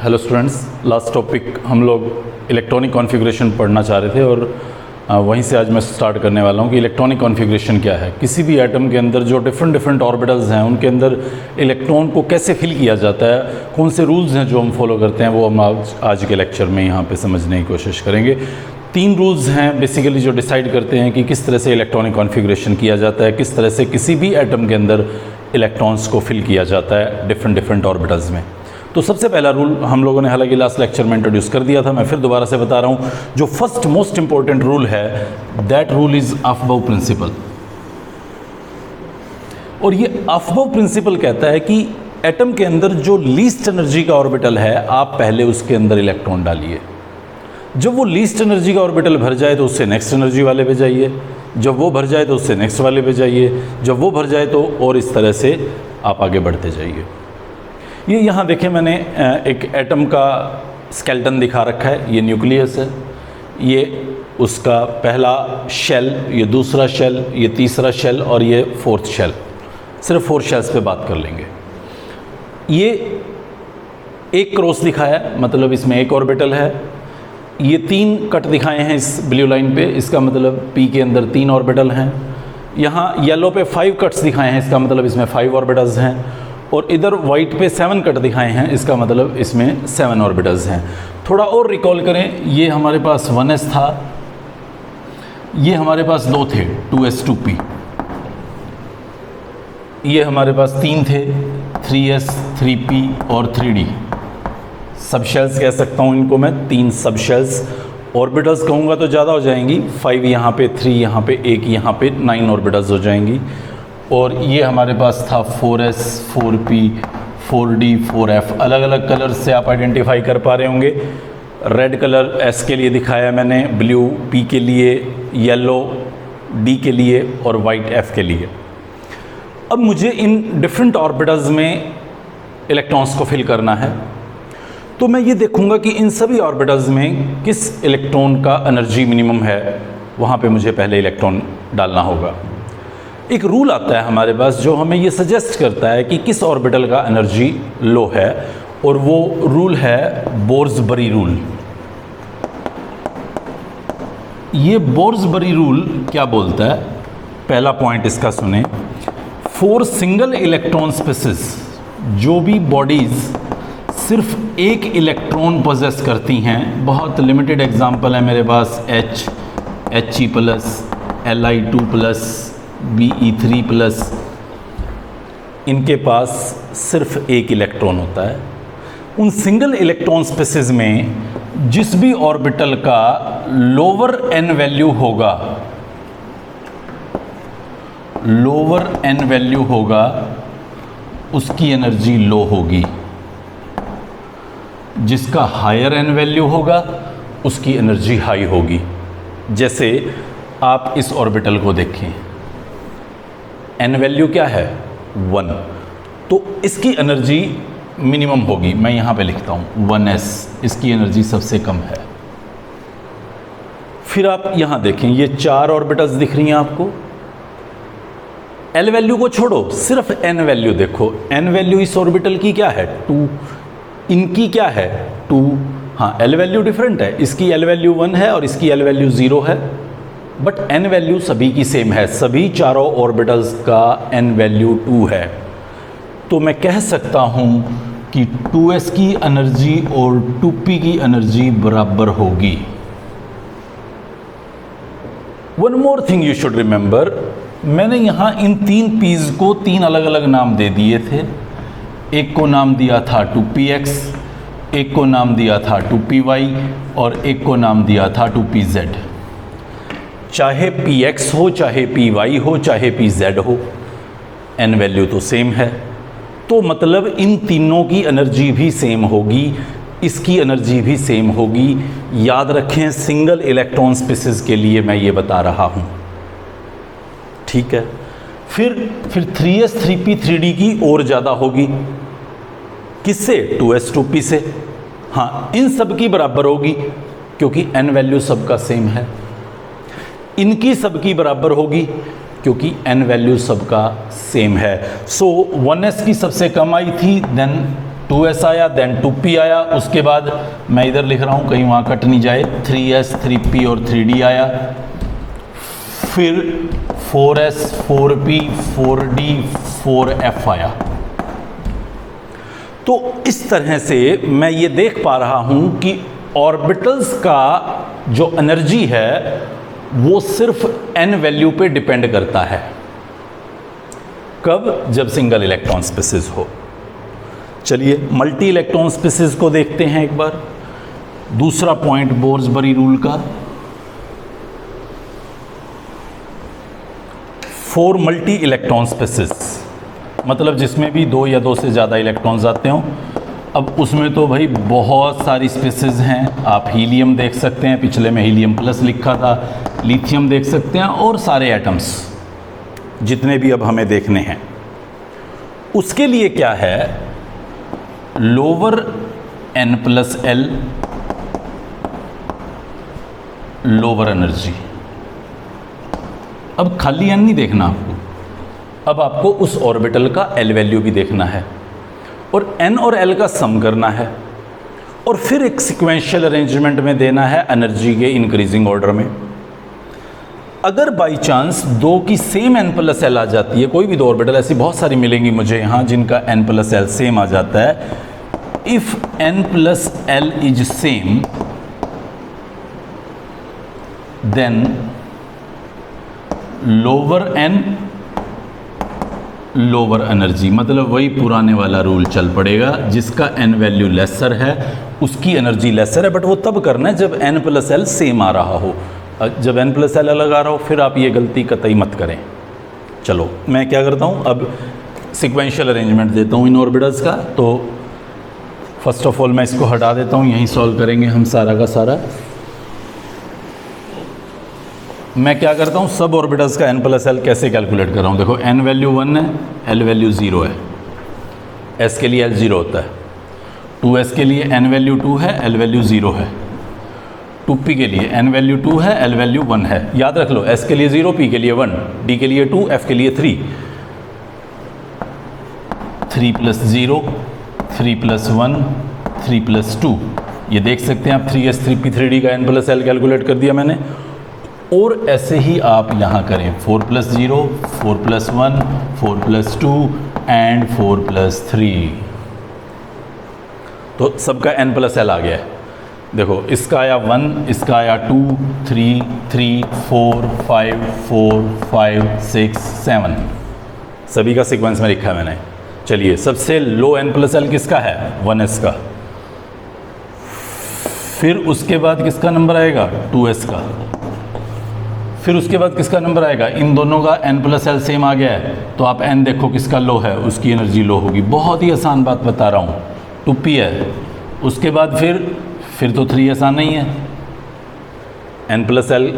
Hello students, last topic हम लोग electronic configuration पढ़ना चाह रहे थे और वहीं से आज मैं स्टार्ट करने वाला हूँ कि इलेक्ट्रॉनिक कॉन्फ़िगरेशन क्या है। किसी भी एटम के अंदर जो डिफरेंट ऑर्बिटल्स हैं उनके अंदर इलेक्ट्रॉन को कैसे फिल किया जाता है, कौन से रूल्स हैं जो हम फॉलो करते हैं, वो हम आज के लेक्चर में यहाँ पे समझने की कोशिश करेंगे। 3 रूल्स हैं बेसिकली जो डिसाइड करते हैं कि किस तरह से इलेक्ट्रॉनिक कॉन्फ़िगरेशन किया जाता है, किस तरह से किसी भी एटम के अंदर इलेक्ट्रॉन्स को फिल किया जाता है डिफरेंट ऑर्बिटल्स में। तो सबसे पहला रूल हम लोगों ने हालांकि लास्ट लेक्चर में इंट्रोड्यूस कर दिया था, मैं फिर दोबारा से बता रहा हूँ। जो फर्स्ट मोस्ट इंपॉर्टेंट रूल है that rule is Aufbau principal. और ये अफबाउ प्रिंसिपल कहता है कि एटम के अंदर जो लीस्ट एनर्जी का ऑर्बिटल है आप पहले उसके अंदर इलेक्ट्रॉन डालिए। जब वो लीस्ट एनर्जी का ऑर्बिटल भर जाए तो उससे नेक्स्ट एनर्जी वाले पे जाइए, जब वो भर जाए तो उससे नेक्स्ट वाले पे जाइए, जब वो भर जाए तो और इस तरह से आप आगे बढ़ते जाइए। ये यहाँ देखें मैंने एक एटम का स्केलेटन दिखा रखा है। ये न्यूक्लियस है, ये उसका पहला शेल, ये दूसरा शेल, ये तीसरा शेल और ये फोर्थ शेल। सिर्फ 4 शेल्स पे बात कर लेंगे। ये एक क्रॉस दिखाया है, मतलब इसमें एक ऑर्बिटल है। ये 3 कट दिखाए हैं इस ब्लू लाइन पे, इसका मतलब पी के अंदर 3 ऑर्बिटल हैं। यहाँ येलो पे 5 कट्स दिखाए हैं, इसका मतलब इसमें 5 ऑर्बिटल्स हैं। और इधर वाइट पे 7 कट दिखाए हैं, इसका मतलब इसमें 7 ऑर्बिटल्स हैं। थोड़ा और रिकॉल करें, ये हमारे पास 1s था, ये हमारे पास 2 थे 2s 2p, ये हमारे पास 3 थे 3s 3p और 3d। सब शेल्स कह सकता हूँ इनको मैं, 3 सब शेल्स। ऑर्बिटल्स कहूँगा तो ज़्यादा हो जाएंगी, 5 यहाँ पे, 3 यहाँ पे, 1 यहाँ पे, 9 ऑर्बिटल्स हो जाएंगी। और ये हमारे पास था 4s 4p 4d 4f। अलग अलग कलर से आप आइडेंटिफाई कर पा रहे होंगे। रेड कलर s के लिए दिखाया मैंने, ब्लू p के लिए, येलो d के लिए और वाइट f के लिए। अब मुझे इन डिफरेंट ऑर्बिटल्स में इलेक्ट्रॉन्स को फिल करना है, तो मैं ये देखूंगा कि इन सभी ऑर्बिटल्स में किस इलेक्ट्रॉन का एनर्जी मिनिमम है, वहाँ पे मुझे पहले इलेक्ट्रॉन डालना होगा। एक रूल आता है हमारे पास जो हमें ये सजेस्ट करता है कि किस ऑर्बिटल का एनर्जी लो है, और वो रूल है बोर्सबरी रूल। ये बोर्सबरी रूल क्या बोलता है, पहला पॉइंट इसका सुने। 4 सिंगल इलेक्ट्रॉन स्पेसिस, जो भी बॉडीज सिर्फ एक इलेक्ट्रॉन पोजेस करती हैं, बहुत लिमिटेड एग्जांपल है मेरे पास, H He+, Li2+, Be3+, इनके पास सिर्फ एक इलेक्ट्रॉन होता है। उन सिंगल इलेक्ट्रॉन स्पेसिस में जिस भी ऑर्बिटल का लोअर n वैल्यू होगा, लोअर n वैल्यू होगा, उसकी एनर्जी लो होगी। जिसका हायर n वैल्यू होगा उसकी एनर्जी हाई होगी। जैसे आप इस ऑर्बिटल को देखें, n वैल्यू क्या है 1, तो इसकी एनर्जी मिनिमम होगी। मैं यहाँ पे लिखता हूँ 1s, इसकी एनर्जी सबसे कम है। फिर आप यहाँ देखें, ये 4 ऑर्बिटल्स दिख रही हैं आपको। l वैल्यू को छोड़ो, सिर्फ n वैल्यू देखो। n वैल्यू इस ऑर्बिटल की क्या है 2, इनकी क्या है 2। हाँ, l वैल्यू डिफरेंट है, इसकी l वैल्यू 1 है और इसकी l वैल्यू 0 है, बट n वैल्यू सभी की सेम है। सभी चारों ऑर्बिटल्स का n वैल्यू 2 है। तो मैं कह सकता हूँ कि 2s की एनर्जी और 2p की एनर्जी बराबर होगी। One more thing you should remember, मैंने यहाँ इन 3 p's को 3 अलग अलग नाम दे दिए थे। एक को नाम दिया था 2px, एक को नाम दिया था 2py और एक को नाम दिया था 2pz। चाहे px हो, चाहे py हो, चाहे pz हो, n वैल्यू तो सेम है। तो मतलब इन तीनों की एनर्जी भी सेम होगी, इसकी एनर्जी भी सेम होगी। याद रखें, सिंगल इलेक्ट्रॉन स्पेसिस के लिए मैं ये बता रहा हूँ, ठीक है। फिर 3s 3p 3d की और ज़्यादा होगी, किससे 2s 2p से। हाँ, इन सब की बराबर होगी क्योंकि n वैल्यू सबका सेम है। इनकी सबकी बराबर होगी क्योंकि n वैल्यू सबका सेम है। सो 1s की सबसे कम आई थी, देन 2s आया, देन 2p आया, उसके बाद मैं इधर लिख रहा हूँ कहीं वहाँ कट नहीं जाए, 3s 3p और 3d आया, फिर 4s 4p 4d 4f आया। तो इस तरह से मैं ये देख पा रहा हूँ कि ऑर्बिटल्स का जो एनर्जी है वो सिर्फ n वैल्यू पे डिपेंड करता है। कब? जब सिंगल इलेक्ट्रॉन स्पीसीज हो। चलिए मल्टी इलेक्ट्रॉन स्पीसीज को देखते हैं एक बार। दूसरा पॉइंट बोर्सबरी रूल का, 4 मल्टी इलेक्ट्रॉन स्पीसीज, मतलब जिसमें भी 2 या 2 से ज़्यादा इलेक्ट्रॉन्स आते हों। अब उसमें तो भाई बहुत सारी स्पीसीज हैं। आप हीलियम देख सकते हैं, पिछले में हीलियम प्लस लिखा था, लिथियम देख सकते हैं, और सारे एटम्स जितने भी अब हमें देखने हैं। उसके लिए क्या है, lower n plus L lower energy. अब खाली n नहीं देखना आपको, अब आपको उस ऑर्बिटल का l वैल्यू भी देखना है और n और l का सम करना है और फिर एक सिक्वेंशियल अरेंजमेंट में देना है एनर्जी के इंक्रीजिंग ऑर्डर में। अगर बाई चांस 2 की सेम n प्लस एल आ जाती है, कोई भी 2 ऑर्बिटल, ऐसी बहुत सारी मिलेंगी मुझे यहाँ जिनका n प्लस एल सेम आ जाता है। If n plus L is same then lower n lower energy, मतलब वही पुराने वाला रूल चल पड़ेगा, जिसका n वैल्यू लेसर है उसकी एनर्जी लेसर है। बट वो तब करना है जब n प्लस एल सेम आ रहा हो। जब n प्लस एल अलग आ रहा हो फिर आप ये गलती कतई मत करें। चलो मैं क्या करता हूँ, अब सिक्वेंशियल अरेंजमेंट देता हूँ इन ऑर्बिटल्स का। तो फर्स्ट ऑफ ऑल मैं इसको हटा देता हूँ, यहीं सॉल्व करेंगे हम सारा का सारा। मैं क्या करता हूँ, सब ऑर्बिटल्स का n प्लस एल कैसे कैलकुलेट कर रहा हूँ। देखो n वैल्यू 1 है, l वैल्यू 0 है, s के लिए l 0 होता है, 2s के लिए n वैल्यू 2 है, l वैल्यू 0 है, 2p के लिए n वैल्यू 2 है, l वैल्यू 1 है। याद रख लो, s के लिए 0, p के लिए 1, d के लिए 2, f के लिए 3, 3 प्लस 0, 3 प्लस 1, 3 प्लस 2। ये देख सकते हैं आप 3s 3p 3d का n प्लस एल कैलकुलेट कर दिया मैंने। और ऐसे ही आप यहाँ करें 4 plus 0, 4 plus 1, 4 plus 2 and 4 plus 3। तो सबका n प्लस एल आ गया है। देखो इसका आया 1, इसका आया 2, 3, 3, 4, 5, 4, 5, 6, 7, सभी का सीक्वेंस में लिखा है मैंने। चलिए सबसे लो n प्लस एल किसका है, 1s का। फिर उसके बाद किसका नंबर आएगा, 2s का। फिर उसके बाद किसका नंबर आएगा, इन दोनों का n प्लस एल सेम आ गया है, तो आप n देखो किसका लो है, उसकी एनर्जी लो होगी। बहुत ही आसान बात बता रहा हूँ, 2p है। उसके बाद फिर तो 3s आना ही है, n प्लस एल,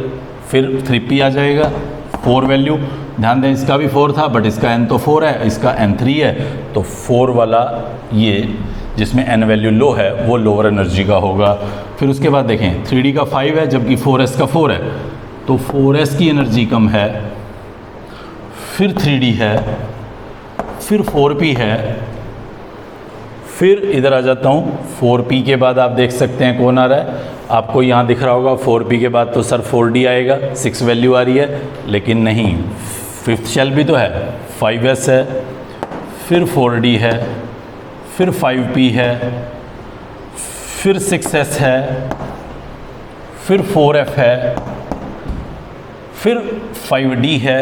फिर 3p आ जाएगा, 4 वैल्यू। ध्यान दें इसका भी 4 था बट इसका n तो 4 है, इसका n 3 है, तो 4 वाला ये जिसमें n वैल्यू लो है वो लोअर एनर्जी का होगा। फिर उसके बाद देखें 3d का 5 है जबकि 4s का 4 है, तो 4s की एनर्जी कम है, फिर 3d है, फिर 4p है, फिर इधर आ जाता हूँ 4p के बाद आप देख सकते हैं कौन आ रहा है, आपको यहाँ दिख रहा होगा 4p के बाद तो सर 4d आएगा, 6 वैल्यू आ रही है, लेकिन नहीं, 5th शेल भी तो है, 5s है, फिर 4d है, फिर 5p है, फिर 6s है, फिर 4f है, फिर 5d है,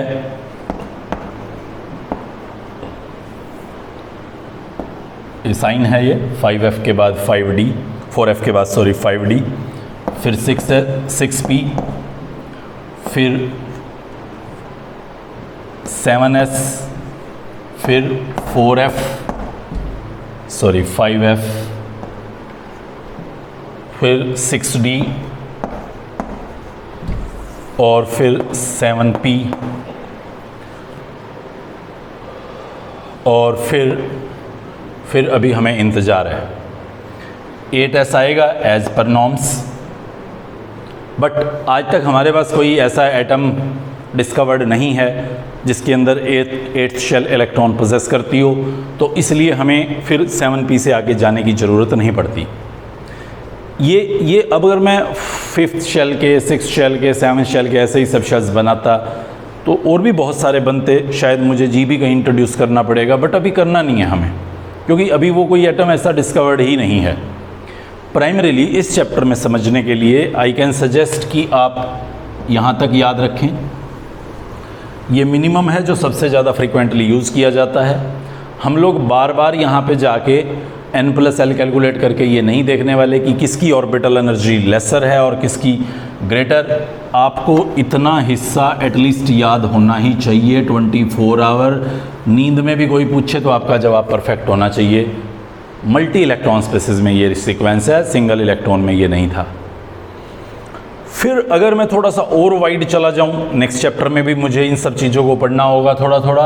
ये साइन है ये, 5f के बाद 5d, 4f के बाद सॉरी 5d, फिर 6p, फिर 7s, फिर 4f, सॉरी 5f, फिर 6d और फिर 7p और फिर अभी हमें इंतज़ार है 8s आएगा एज पर नॉर्म्स। बट आज तक हमारे पास कोई ऐसा एटम डिस्कवर्ड नहीं है जिसके अंदर एट्थ शेल इलेक्ट्रॉन पोजेस करती हो, तो इसलिए हमें फिर 7p से आगे जाने की ज़रूरत नहीं पड़ती। ये अब अगर मैं 5th शेल के, 6th शेल के, 7th शेल के ऐसे ही सब शेल्स बनाता तो और भी बहुत सारे बनते, शायद मुझे Gb का इंट्रोड्यूस करना पड़ेगा, बट अभी करना नहीं है हमें, क्योंकि अभी वो कोई एटम ऐसा डिस्कवर्ड ही नहीं है। प्राइमरीली इस चैप्टर में समझने के लिए आई कैन सजेस्ट कि आप यहाँ तक याद रखें। ये मिनिमम है जो सबसे ज़्यादा फ्रीक्वेंटली यूज़ किया जाता है। हम लोग बार बार यहाँ पे जाके n+l कैलकुलेट करके ये नहीं देखने वाले कि किसकी ऑर्बिटल एनर्जी लेसर है और किसकी ग्रेटर। आपको इतना हिस्सा एटलीस्ट याद होना ही चाहिए। 24 आवर नींद में भी कोई पूछे तो आपका जवाब परफेक्ट होना चाहिए। मल्टी इलेक्ट्रॉन स्पेसिस में ये सीक्वेंस है, सिंगल इलेक्ट्रॉन में ये नहीं था। फिर अगर मैं थोड़ा सा और वाइड चला जाऊं, नेक्स्ट चैप्टर में भी मुझे इन सब चीज़ों को पढ़ना होगा थोड़ा थोड़ा,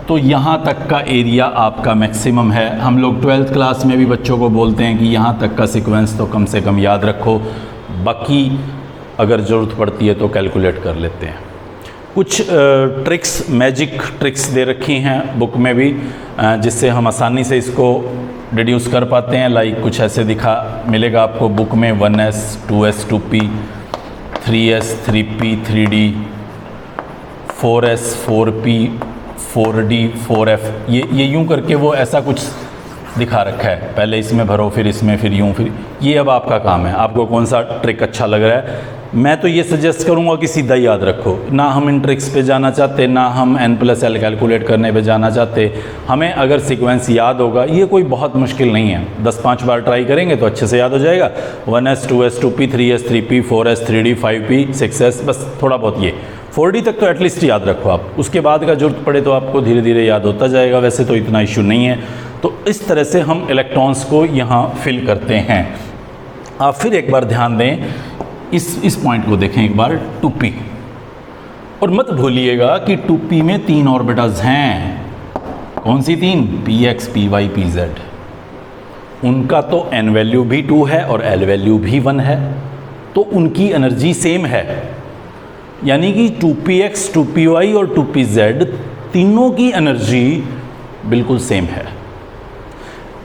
तो यहाँ तक का एरिया आपका मैक्सिमम है। हम लोग 12th क्लास में भी बच्चों को बोलते हैं कि यहाँ तक का सीक्वेंस तो कम से कम याद रखो, बाकी अगर ज़रूरत पड़ती है तो कैलकुलेट कर लेते हैं। कुछ ट्रिक्स, मैजिक ट्रिक्स दे रखी हैं बुक में भी, जिससे हम आसानी से इसको डिड्यूस कर पाते हैं। लाइक कुछ ऐसे मिलेगा आपको बुक में 1s 2s 2p 3s 3p 3d 4s 4p 4d 4f, ये यूं करके वो ऐसा कुछ दिखा रखा है। पहले इसमें भरो, फिर इसमें, फिर यूं, फिर ये। अब आपका काम है, आपको कौन सा ट्रिक अच्छा लग रहा है। मैं तो ये सजेस्ट करूंगा कि सीधा याद रखो। ना हम इन ट्रिक्स पे जाना चाहते, ना हम n+l कैलकुलेट करने पे जाना चाहते। हमें अगर सीक्वेंस याद होगा, ये कोई बहुत मुश्किल नहीं है, 10-5 बार ट्राई करेंगे तो अच्छे से याद हो जाएगा। 1s 2s 2p 3s 3p 4s 3d 5p 6s, बस थोड़ा बहुत ये 4d तक तो एटलीस्ट याद रखो आप। उसके बाद का जरूरत पड़े तो आपको धीरे धीरे याद होता जाएगा, वैसे तो इतना इशू नहीं है। तो इस तरह से हम इलेक्ट्रॉन्स को यहाँ फिल करते हैं। आप फिर एक बार ध्यान दें, इस पॉइंट को देखें एक बार, 2p, और मत भूलिएगा कि 2p में 3 ऑर्बिटल्स हैं। कौन सी 3? px py pz। उनका तो n वैल्यू भी 2 है और l वैल्यू भी 1 है, तो उनकी एनर्जी सेम है। यानी कि 2px 2py और 2pz तीनों की एनर्जी बिल्कुल सेम है।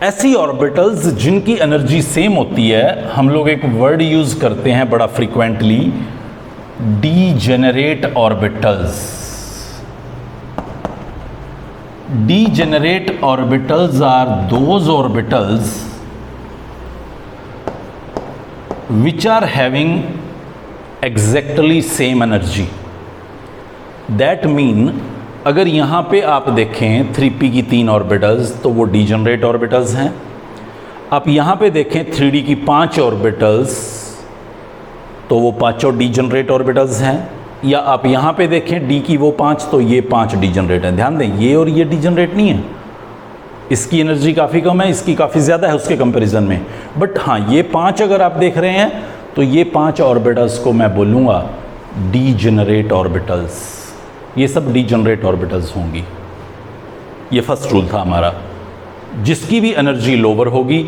ऐसी ऑर्बिटल्स जिनकी एनर्जी सेम होती है, हम लोग एक वर्ड यूज करते हैं बड़ा frequently, degenerate orbitals. Degenerate orbitals are those orbitals which are having exactly same energy. That mean अगर यहाँ पे आप देखें 3p की 3 ऑर्बिटल्स तो वो डीजनरेट ऑर्बिटल्स हैं। आप यहाँ पे देखें 3d की 5 ऑर्बिटल्स तो वो पांचों डीजनरेट ऑर्बिटल्स हैं। या आप यहाँ पे देखें d की वो 5 तो ये 5 डीजनरेट हैं। ध्यान दें, ये और ये डीजनरेट नहीं है, इसकी एनर्जी काफ़ी कम है, इसकी काफ़ी ज़्यादा है उसके कंपैरिजन में। बट हाँ, ये 5 अगर आप देख रहे हैं तो ये 5 ऑर्बिटल्स को मैं बोलूँगा डीजनरेट ऑर्बिटल्स। ये सब डीजनरेट ऑर्बिटल्स होंगी। ये फर्स्ट रूल था हमारा। जिसकी भी एनर्जी लोअर होगी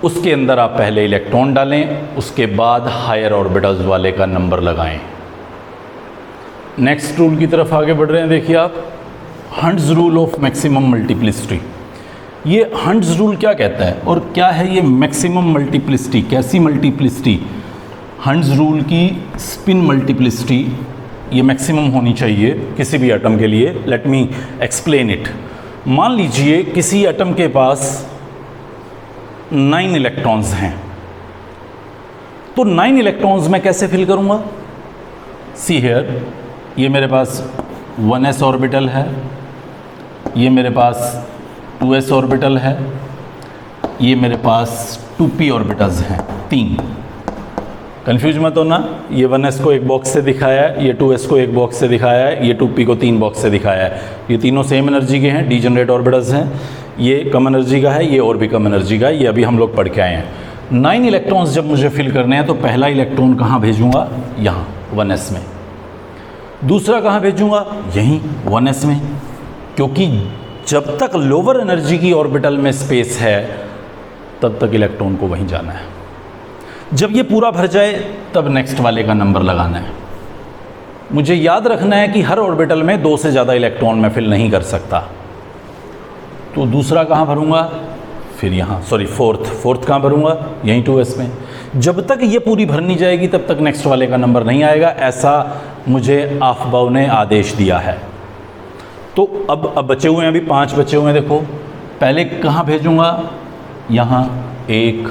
उसके अंदर आप पहले इलेक्ट्रॉन डालें, उसके बाद हायर ऑर्बिटल्स वाले का नंबर लगाएं। नेक्स्ट रूल की तरफ आगे बढ़ रहे हैं। देखिए आप, hunts rule of maximum multiplicity. ये हंट्स रूल क्या कहता है और क्या है ये मैक्सिमम मल्टीप्लिसिटी? कैसी मल्टीप्लिसिटी? हंट्स रूल की स्पिन मल्टीप्लिसिटी ये मैक्सिमम होनी चाहिए किसी भी एटम के लिए। Let me explain it. मान लीजिए किसी एटम के पास 9 इलेक्ट्रॉन्स हैं, तो 9 इलेक्ट्रॉन्स मैं कैसे फिल करूंगा? सी हियर, ये मेरे पास 1s ऑर्बिटल है, ये मेरे पास 2s ऑर्बिटल है, ये मेरे पास 2p ऑर्बिटल्स हैं, 3। कंफ्यूज मत होना, ये 1s को एक बॉक्स से दिखाया है, ये 2s को एक बॉक्स से दिखाया है, ये 2p को 3 बॉक्स से दिखाया है। ये तीनों सेम एनर्जी के हैं, डीजनरेट ऑर्बिटल्स हैं। ये कम एनर्जी का है, ये और भी कम एनर्जी का है। ये अभी हम लोग पढ़ के आए हैं। 9 इलेक्ट्रॉन्स जब मुझे फिल करने हैं तो पहला इलेक्ट्रॉन कहाँ भेजूंगा? यहाँ 1s में। दूसरा कहाँ भेजूंगा? यहीं 1s में, क्योंकि जब तक लोअर एनर्जी की ऑर्बिटल में स्पेस है तब तक इलेक्ट्रॉन को वहीं जाना है। जब ये पूरा भर जाए तब नेक्स्ट वाले का नंबर लगाना है। मुझे याद रखना है कि हर ऑर्बिटल में 2 से ज़्यादा इलेक्ट्रॉन मैं फिल नहीं कर सकता। तो दूसरा कहाँ भरूँगा, फिर यहाँ फोर्थ कहाँ भरूँगा, यहीं 2s में। जब तक ये पूरी भरनी जाएगी तब तक नेक्स्ट वाले का नंबर नहीं आएगा, ऐसा मुझे अफबाउ ने आदेश दिया है। तो अब बचे हुए हैं, अभी 5 बचे हुए हैं। देखो पहले कहाँ भेजूँगा, यहाँ एक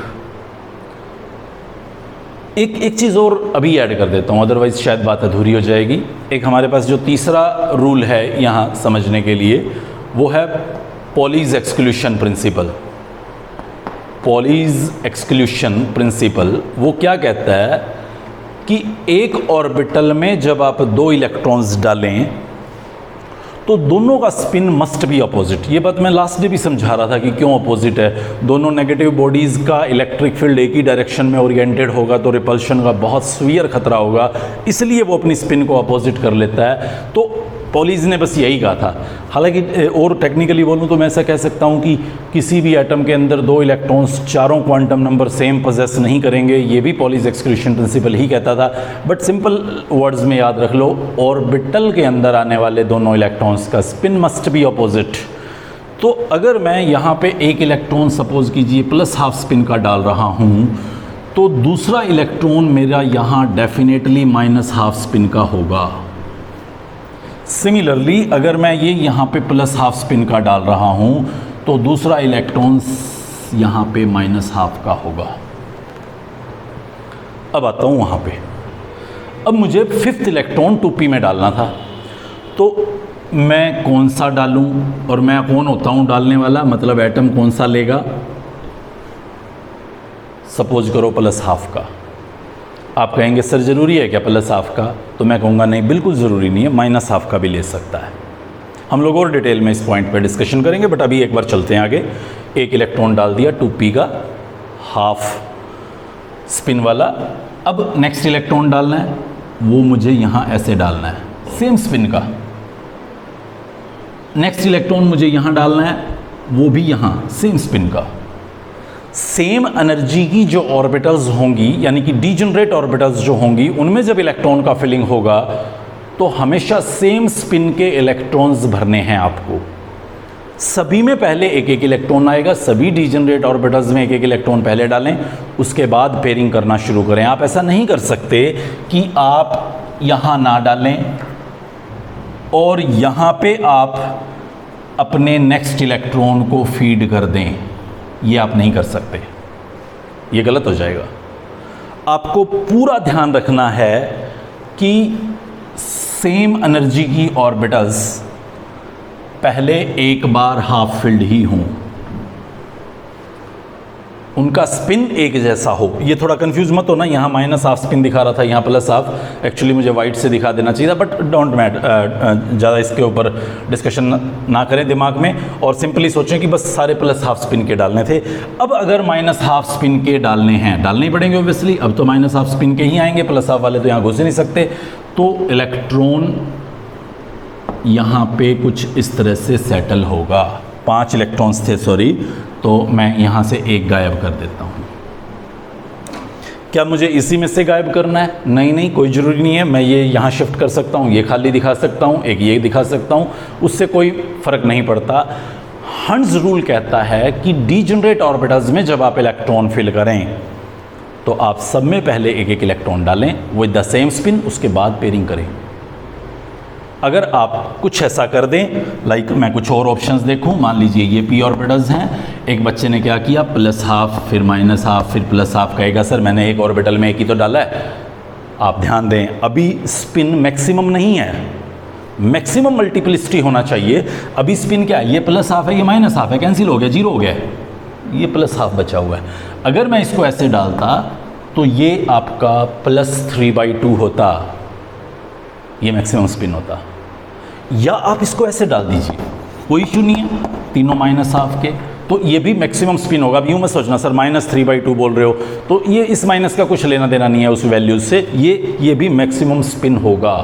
चीज़ और अभी ऐड कर देता हूँ, अदरवाइज़ शायद बात अधूरी हो जाएगी। एक हमारे पास जो तीसरा रूल है यहाँ समझने के लिए, वो है Pauli's exclusion principle. Pauli's exclusion principle वो क्या कहता है कि एक ऑर्बिटल में जब आप 2 इलेक्ट्रॉन्स डालें तो दोनों का स्पिन मस्ट बी अपोजिट। ये बात मैं लास्ट डे भी समझा रहा था कि क्यों अपोजिट है। दोनों नेगेटिव बॉडीज़ का इलेक्ट्रिक फील्ड एक ही डायरेक्शन में ओरिएंटेड होगा तो रिपल्शन का बहुत सीवियर खतरा होगा, इसलिए वो अपनी स्पिन को अपोजिट कर लेता है। तो पॉलीज ने बस यही कहा था। हालांकि और टेक्निकली बोलूँ तो मैं ऐसा कह सकता हूँ कि किसी भी एटम के अंदर 2 इलेक्ट्रॉन्स चारों क्वांटम नंबर सेम पोजेस नहीं करेंगे, ये भी पॉलीज एक्सक्लूशन प्रिंसिपल ही कहता था। बट सिंपल वर्ड्स में याद रख लो, ऑर्बिटल के अंदर आने वाले दोनों इलेक्ट्रॉन्स का स्पिन मस्ट बी अपोजिट। तो अगर मैं यहाँ पे एक इलेक्ट्रॉन सपोज कीजिए +½ स्पिन का डाल रहा हूँ, तो दूसरा इलेक्ट्रॉन मेरा यहाँ डेफिनेटली -½ स्पिन का होगा। सिमिलरली अगर मैं ये यहाँ पे +½ स्पिन का डाल रहा हूँ तो दूसरा इलेक्ट्रॉन यहाँ पे -½ का होगा। अब आता हूँ वहाँ पे, अब मुझे 5th इलेक्ट्रॉन 2p में डालना था, तो मैं कौन सा डालूँ, और मैं कौन होता हूँ डालने वाला, मतलब एटम कौन सा लेगा। सपोज करो +½ का। आप कहेंगे सर ज़रूरी है क्या +½ का, तो मैं कहूँगा नहीं, बिल्कुल ज़रूरी नहीं है, -½ का भी ले सकता है। हम लोग और डिटेल में इस पॉइंट पे डिस्कशन करेंगे, बट अभी एक बार चलते हैं आगे। एक इलेक्ट्रॉन डाल दिया 2p का हाफ स्पिन वाला। अब नेक्स्ट इलेक्ट्रॉन डालना है, वो मुझे यहाँ ऐसे डालना है, सेम स्पिन का। नेक्स्ट इलेक्ट्रॉन मुझे यहाँ डालना है, वो भी यहाँ सेम स्पिन का। सेम एनर्जी की जो ऑर्बिटल्स होंगी, यानी कि डीजनरेट ऑर्बिटल्स जो होंगी, उनमें जब इलेक्ट्रॉन का फिलिंग होगा तो हमेशा सेम स्पिन के इलेक्ट्रॉन्स भरने हैं आपको। सभी में पहले एक इलेक्ट्रॉन आएगा, सभी डीजनरेट ऑर्बिटल्स में एक इलेक्ट्रॉन पहले डालें, उसके बाद पेयरिंग करना शुरू करें। आप ऐसा नहीं कर सकते कि आप यहाँ ना डालें और यहाँ पे आप अपने नेक्स्ट इलेक्ट्रॉन को फीड कर दें, ये आप नहीं कर सकते, ये गलत हो जाएगा। आपको पूरा ध्यान रखना है कि सेम एनर्जी की ऑर्बिटल्स पहले एक बार हाफ फिल्ड ही हों, उनका स्पिन एक जैसा हो। ये थोड़ा कंफ्यूज मत हो ना, यहाँ -½ स्पिन दिखा रहा था, यहाँ +½ एक्चुअली मुझे वाइट से दिखा देना चाहिए था, बट डोंट मैटर, ज़्यादा इसके ऊपर डिस्कशन ना करें दिमाग में, और सिंपली सोचें कि बस सारे +½ स्पिन के डालने थे। अब अगर -½ स्पिन के डालने हैं, डालने ही पड़ेंगे ऑब्वियसली, अब तो -½ स्पिन के ही आएंगे, +½ वाले तो यहाँ घुस ही नहीं सकते। तो इलेक्ट्रॉन यहाँ पे कुछ इस तरह से सेटल होगा। 5 इलेक्ट्रॉन्स थे, सॉरी, तो मैं यहाँ से एक गायब कर देता हूँ। क्या मुझे इसी में से गायब करना है? नहीं, कोई ज़रूरी नहीं है। मैं ये यहाँ शिफ्ट कर सकता हूँ, ये खाली दिखा सकता हूँ, एक ये दिखा सकता हूँ, उससे कोई फ़र्क नहीं पड़ता। हंड्स रूल कहता है कि डीजनरेट ऑर्बिटल्स में जब आप इलेक्ट्रॉन फिल करें तो आप सब में पहले एक इलेक्ट्रॉन डालें विद द सेम स्पिन, उसके बाद पेयरिंग करें। अगर आप कुछ ऐसा कर दें, लाइक मैं कुछ और ऑप्शंस देखूं, मान लीजिए ये p ऑर्बिटल्स हैं, एक बच्चे ने क्या किया, +½ फिर -½ फिर +½ कहेगा सर मैंने एक ऑर्बिटल में एक ही तो डाला है। आप ध्यान दें, अभी स्पिन मैक्सिमम नहीं है, मैक्सिमम मल्टीप्लिसिटी होना चाहिए। अभी स्पिन क्या है, ये +½ है, ये -½ है, कैंसिल हो गया, 0 हो गया, ये +½ बचा हुआ है। अगर मैं इसको ऐसे डालता तो ये आपका +3/2 होता, ये मैक्सिमम स्पिन होता। या आप इसको ऐसे डाल दीजिए, कोई इशू नहीं है, तीनों -½ के, तो ये भी मैक्सिमम स्पिन होगा। अब यूँ मत सोचना सर -3/2 बोल रहे हो, तो ये इस माइनस का कुछ लेना देना नहीं है उस वैल्यूज से, ये भी मैक्सिमम स्पिन होगा,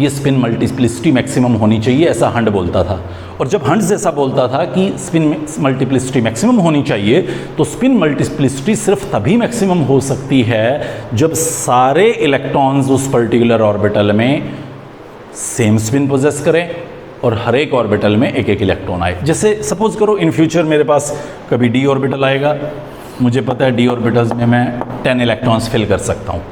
ये स्पिन मल्टीप्लिसिटी मैक्सिमम होनी चाहिए, ऐसा हंड बोलता था। और जब हंड्स ऐसा बोलता था कि स्पिन मल्टीप्लिसिटी मैक्सिमम होनी चाहिए, तो स्पिन मल्टीप्लिसिटी सिर्फ तभी मैक्सिमम हो सकती है जब सारे इलेक्ट्रॉन्स उस पर्टिकुलर ऑर्बिटल में सेम स्पिन पोजेस करें और हर एक ऑर्बिटल में एक एक इलेक्ट्रॉन आए। जैसे सपोज करो इन फ्यूचर मेरे पास कभी डी ऑर्बिटल आएगा, मुझे पता है डी ऑर्बिटल्स में मैं 10 इलेक्ट्रॉन्स फिल कर सकता हूँ,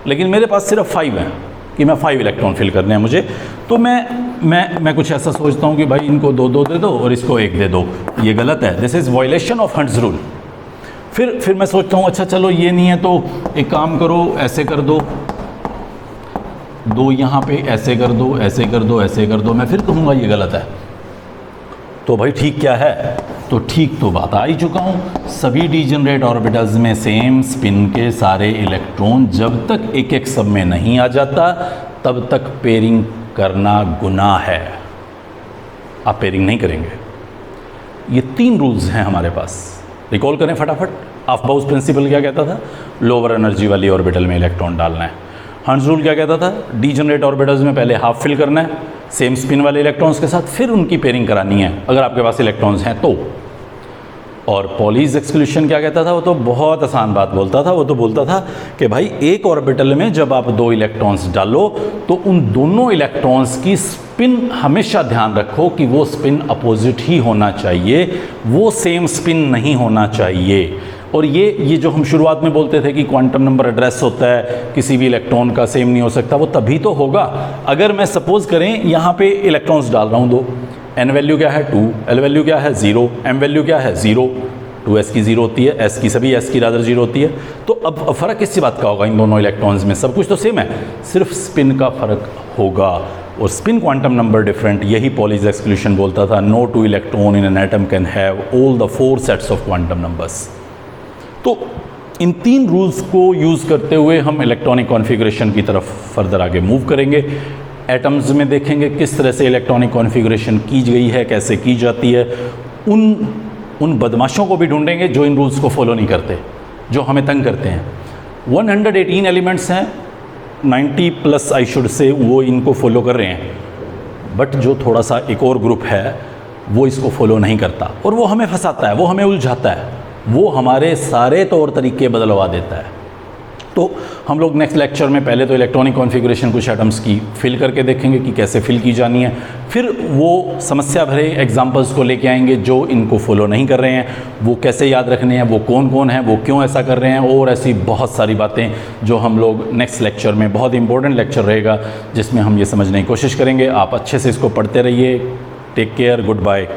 लेकिन मेरे पास सिर्फ 5 हैं कि मैं 5 इलेक्ट्रॉन फिल करने हैं मुझे, तो मैं कुछ ऐसा सोचता हूँ कि भाई इनको 2 दे दो और इसको 1 दे दो। ये गलत है, this is violation of Hund's rule. फिर मैं सोचता हूँ अच्छा चलो ये नहीं है तो एक काम करो, ऐसे कर दो, 2 यहाँ पे ऐसे कर दो, ऐसे कर दो, ऐसे कर दो, मैं फिर कहूँगा ये गलत है। तो भाई ठीक क्या है? तो ठीक तो बात आ ही चुका हूँ, सभी डीजेनरेट ऑर्बिटल्स में सेम स्पिन के सारे इलेक्ट्रॉन जब तक एक एक सब में नहीं आ जाता तब तक पेयरिंग करना गुनाह है। आप पेयरिंग नहीं करेंगे। ये 3 रूल्स हैं हमारे पास, रिकॉल करें फटाफट। ऑफ-बाउस प्रिंसिपल क्या कहता था? लोअर एनर्जी वाली ऑर्बिटल में इलेक्ट्रॉन डालना है। हंड्स रूल क्या कहता था? डीजेनरेट ऑर्बिटल्स में पहले हाफ फिल करना है सेम स्पिन वाले इलेक्ट्रॉन्स के साथ, फिर उनकी पेयरिंग करानी है अगर आपके पास इलेक्ट्रॉन्स हैं तो। और पॉलीज एक्सक्लूशन क्या कहता था? वो तो बहुत आसान बात बोलता था, वो तो बोलता था कि भाई एक ऑर्बिटल में जब आप 2 इलेक्ट्रॉन्स डालो तो उन दोनों इलेक्ट्रॉन्स की स्पिन हमेशा ध्यान रखो कि वो स्पिन अपोजिट ही होना चाहिए, वो सेम स्पिन नहीं होना चाहिए। और ये जो हम शुरुआत में बोलते थे कि क्वांटम नंबर एड्रेस होता है, किसी भी इलेक्ट्रॉन का सेम नहीं हो सकता, वो तभी तो होगा अगर मैं सपोज करें यहाँ पे इलेक्ट्रॉन्स डाल रहा हूँ 2, n वैल्यू क्या है 2, l वैल्यू क्या है 0, m वैल्यू क्या है 0, 2s की 0 होती है, s की सभी s की रादर 0 होती है। तो अब फ़र्क किस बात का होगा इन दोनों इलेक्ट्रॉन्स में? सब कुछ तो सेम है, सिर्फ स्पिन का फ़र्क होगा। और स्पिन क्वांटम नंबर डिफरेंट, यही पॉलीज एक्सक्लूशन बोलता था, no 2 electron in an atom can have all the 4 sets of quantum numbers. तो इन 3 रूल्स को यूज़ करते हुए हम इलेक्ट्रॉनिक कॉन्फ़िगरेशन की तरफ फर्दर आगे मूव करेंगे। एटम्स में देखेंगे किस तरह से इलेक्ट्रॉनिक कॉन्फ़िगरेशन की गई है, कैसे की जाती है। उन बदमाशों को भी ढूंढेंगे जो इन रूल्स को फॉलो नहीं करते, जो हमें तंग करते हैं। 118 एलिमेंट्स हैं, 90 प्लस आई शुड से वो इनको फॉलो कर रहे हैं, बट जो थोड़ा सा एक और ग्रुप है वो इसको फॉलो नहीं करता और वो हमें फंसाता है, वो हमें उलझाता है, वो हमारे सारे तौर तरीके बदलवा देता है। तो हम लोग नेक्स्ट लेक्चर में पहले तो इलेक्ट्रॉनिक कॉन्फ़िगरेशन कुछ एटम्स की फिल करके देखेंगे कि कैसे फिल की जानी है, फिर वो समस्या भरे एग्जांपल्स को लेके आएंगे जो इनको फॉलो नहीं कर रहे हैं, वो कैसे याद रखने हैं, वो कौन कौन है, वो क्यों ऐसा कर रहे हैं, और ऐसी बहुत सारी बातें जो हम लोग नेक्स्ट लेक्चर में, बहुत इंपॉर्टेंट लेक्चर रहेगा जिसमें हम ये समझने की कोशिश करेंगे। आप अच्छे से इसको पढ़ते रहिए। Take care, good bye.